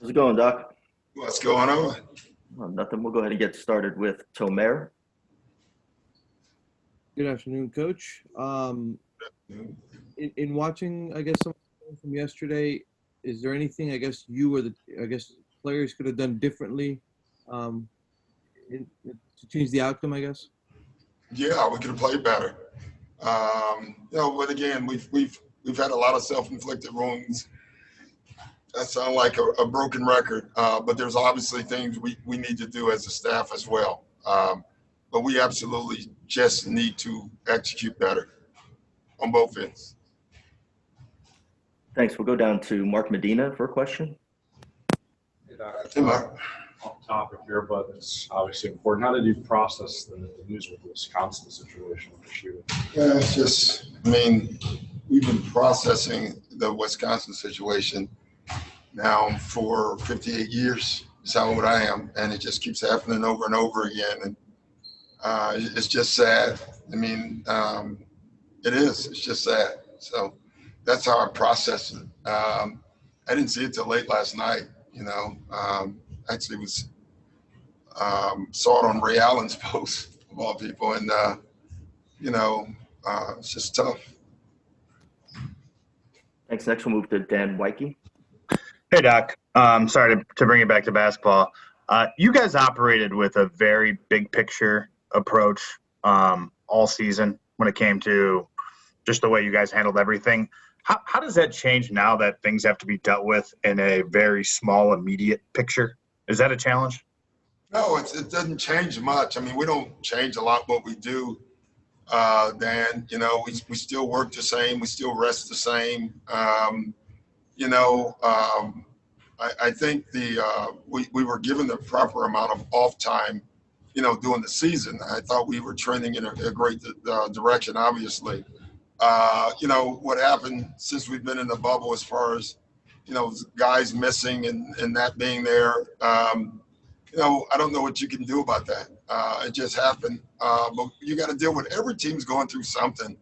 How's it going, Doc? What's going on? Well, nothing. We'll go ahead and get started with Tomer. Good afternoon, Coach. In watching, I guess, some from yesterday, is there anything, I guess, you or players could have done differently to change the outcome, I guess? Yeah, we could have played better. But again, we've had a lot of self-inflicted wounds. That sounds like a broken record, but there's obviously things we need to do as a staff as well. But we absolutely just need to execute better on both ends. Thanks. We'll go down to Mark Medina for a question. Hey, Doc. Hey, Mark. Off topic here, but it's obviously important. How did you process the news with the Wisconsin situation with the shooting? Yeah, it's just, we've been processing the Wisconsin situation now for 58 years. That's how old I am, and it just keeps happening over and over again. And it's just sad. It is. It's just sad. So that's how I process it. I didn't see it till late last night. Actually was saw it on Ray Allen's post of all people, and it's just tough. Thanks. Next, we'll move to Dan Wyke. Hey, Doc. Sorry to bring it back to basketball. You guys operated with a very big picture approach all season when it came to just the way you guys handled everything. How does that change now that things have to be dealt with in a very small, immediate picture? Is that a challenge? No, it doesn't change much. We don't change a lot what we do, Dan. We still work the same. We still rest the same. I think we were given the proper amount of off time, during the season. I thought we were trending in a great direction, obviously. What happened since we've been in the bubble as far as, guys missing and that being there, I don't know what you can do about that. It just happened. But you got to deal with every team's going through something,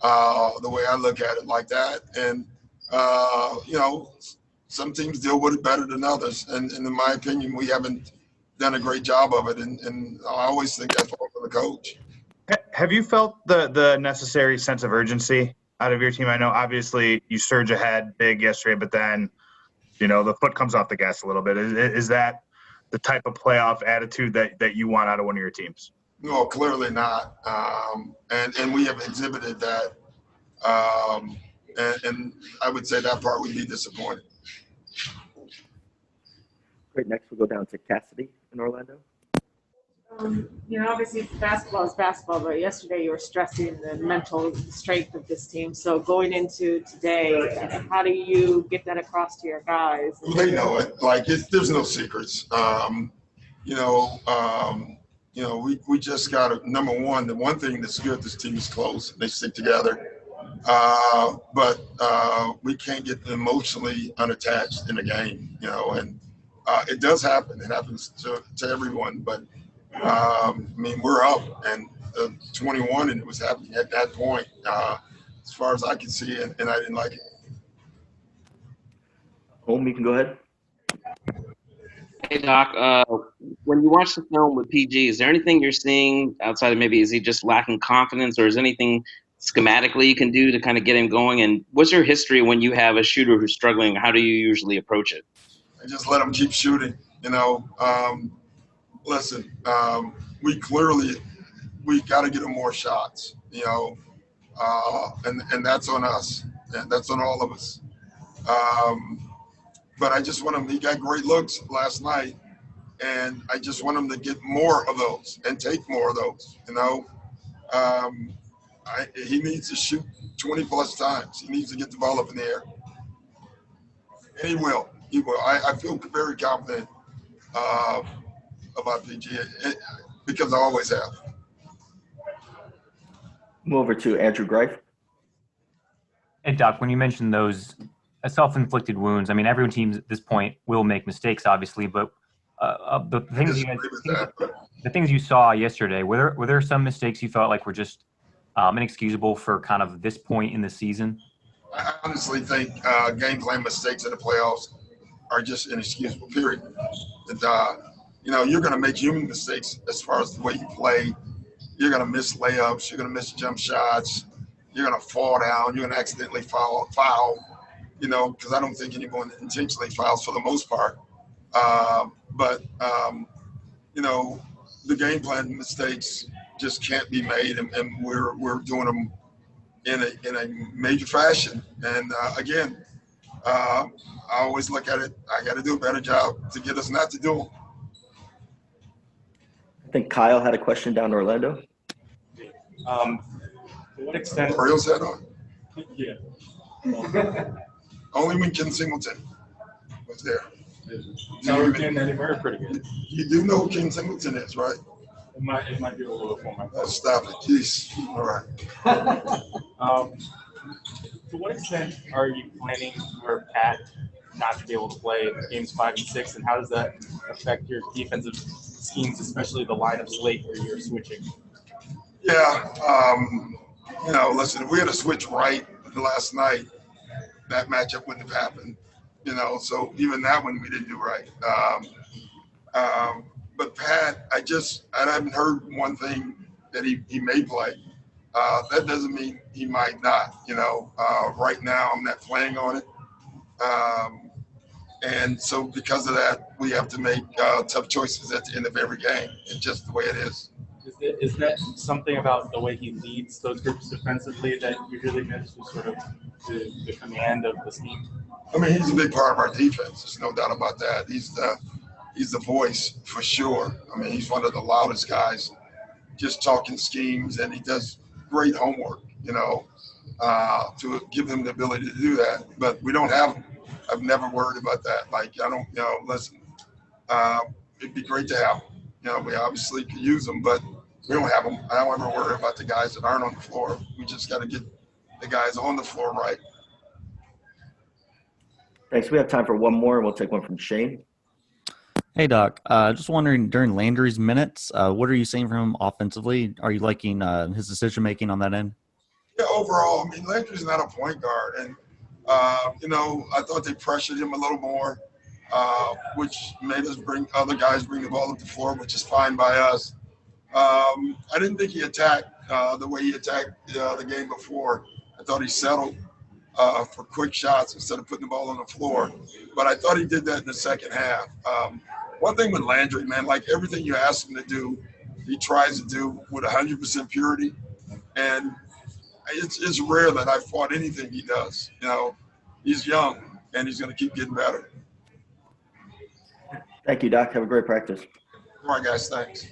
the way I look at it like that. And, some teams deal with it better than others. And in my opinion, we haven't done a great job of it. And I always think that's all for the coach. Have you felt the necessary sense of urgency out of your team? I know obviously you surge ahead big yesterday, but then, the foot comes off the gas a little bit. Is that the type of playoff attitude that you want out of one of your teams? No, clearly not. And we have exhibited that. And I would say that part would be disappointing. Great. Next, we'll go down to Cassidy in Orlando. Obviously basketball is basketball, but yesterday you were stressing the mental strength of this team. So going into today, how do you get that across to your guys? They know it. There's no secrets. We just got to, number one, the one thing that's good, this team is close. They stick together. But we can't get emotionally unattached in a game, and it does happen. It happens to everyone, but we're up and 21, and it was happening at that point, as far as I can see, and I didn't like it. Holm, you can go ahead. Hey, Doc. When you watch the film with PG, is there anything you're seeing outside of maybe is he just lacking confidence, or is anything schematically you can do to kind of get him going? And what's your history when you have a shooter who's struggling? How do you usually approach it? I just let him keep shooting. Listen, we got to get him more shots, and that's on us, and that's on all of us. But I just want him, he got great looks last night, and I just want him to get more of those and take more of those, he needs to shoot 20 plus times. He needs to get the ball up in the air. And he will. I feel very confident about PG because I always have. Move over to Andrew Greif. Hey, Doc, when you mentioned those self-inflicted wounds, every team at this point will make mistakes, obviously, but the things you saw yesterday, were there some mistakes you felt like were just inexcusable for kind of this point in the season? I honestly think game plan mistakes in the playoffs are just inexcusable, period. And, you're going to make human mistakes as far as the way you play. You're going to miss layups. You're going to miss jump shots. You're going to fall down. You're going to accidentally foul, because I don't think anyone intentionally fouls for the most part. But the game plan mistakes just can't be made, and we're doing them in a major fashion. And again, I always look at it. I got to do a better job to get us not to do them. I think Kyle had a question down in Orlando. To what extent? Orioles hat on? Yeah. Only when Ken Singleton was there. No, Ken anywhere pretty good. You do know who Ken Singleton is, right? It might be a little bit for my. Oh, stop it. Jeez. All right. To what extent are you planning for Pat not to be able to play games 5 and 6, and how does that affect your defensive schemes, especially the lineups late where you're switching? Yeah. Listen, if we had a switch right last night, that matchup wouldn't have happened. So even that one we didn't do right. But Pat, I haven't heard one thing that he may play. That doesn't mean he might not. Right now I'm not planning on it. And so because of that, we have to make tough choices at the end of every game. It's just the way it is. Is that something about the way he leads those groups defensively that usually gives to sort of the command of the scheme? I mean, he's a big part of our defense. There's no doubt about that. He's the voice for sure. I mean, he's one of the loudest guys, just talking schemes, and he does great homework, to give him the ability to do that. But we don't have him. I've never worried about that. Listen, it'd be great to have him. We obviously could use them, but we don't have them. I don't ever worry about the guys that aren't on the floor. We just got to get the guys on the floor right. Thanks. We have time for one more, and we'll take one from Shane. Hey, Doc. Just wondering, during Landry's minutes, what are you seeing from him offensively? Are you liking his decision-making on that end? Yeah, overall, I mean, Landry's not a point guard. And, I thought they pressured him a little more, which made us bring the ball up the floor, which is fine by us. I didn't think he attacked the way he attacked the game before. I thought he settled for quick shots instead of putting the ball on the floor. But I thought he did that in the second half. One thing with Landry, man, like everything you ask him to do, he tries to do with 100% purity. And it's rare that I fought anything he does. He's young, and he's going to keep getting better. Thank you, Doc. Have a great practice. All right, guys. Thanks.